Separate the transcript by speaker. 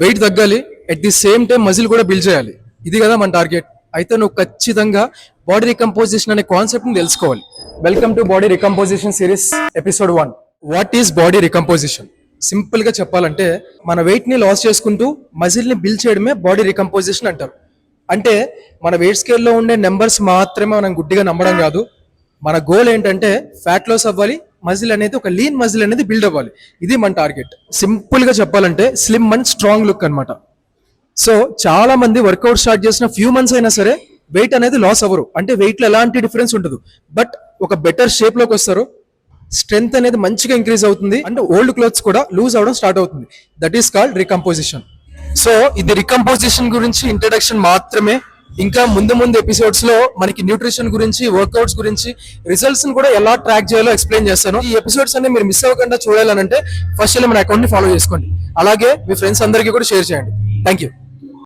Speaker 1: Wait తగ్గాలి, at the same time muscle కూడా build చేయాలి. ఇది కదా మన టార్గెట్. అయితే నువ్వు ఖచ్చితంగా బాడీ రికంపోజిషన్ అనే కాన్సెప్ట్ ని తెలుసుకోవాలి. Welcome to body recomposition series episode 1. What is body recomposition? Simple గా చెప్పాలంటే మన వెయిట్ ని లాస్ చేసుకుంటూ మజిల్ ని బిల్డ్ చేయడమే బాడీ రికంపోజిషన్ అంటారు. అంటే మన వెయిట్ స్కేల్లో ఉండే నెంబర్స్ మాత్రమే మనం గుడ్డిగా నమ్మడం కాదు. మన గోల్ ఏంటంటే ఫ్యాట్ లాస్ అవ్వాలి, మజిల్ అనేది ఒక లీన్ మజిల్ అనేది బిల్డ్ అవ్వాలి. ఇది మన టార్గెట్. సింపుల్ గా చెప్పాలంటే స్లిమ్ అండ్ స్ట్రాంగ్ లుక్ అన్నమాట. సో చాలా మంది వర్కౌట్ స్టార్ట్ చేసిన ఫ్యూ మంత్స్ అయినా సరే వెయిట్ అనేది లాస్ అవ్వరు. అంటే వెయిట్ లో ఎలాంటి డిఫరెన్స్ ఉండదు, బట్ ఒక బెటర్ షేప్ లోకి వస్తారు. స్ట్రెంత్ అనేది మంచిగా ఇంక్రీజ్ అవుతుంది అండ్ ఓల్డ్ క్లోత్స్ కూడా లూజ్ అవడం స్టార్ట్ అవుతుంది. That is called recomposition. So ఇది రికంపోజిషన్ గురించి ఇంట్రడక్షన్ మాత్రమే. ఇంకా ముందు ఎపిసోడ్స్ లో మనకి న్యూట్రిషన్ గురించి, వర్కౌట్స్ గురించి, రిజల్ట్స్ ని కూడా ఎలా ట్రాక్ చేయాలో ఎక్స్ప్లెయిన్ చేస్తాను. ఈ ఎపిసోడ్స్ అన్ని మీరు మిస్ అవ్వకుండా చూడాలనంటే ఫస్ట్ మన అకౌంట్ ని ఫాలో చేసుకోండి. అలాగే మీ ఫ్రెండ్స్ అందరికీ కూడా షేర్ చేయండి. Thank you.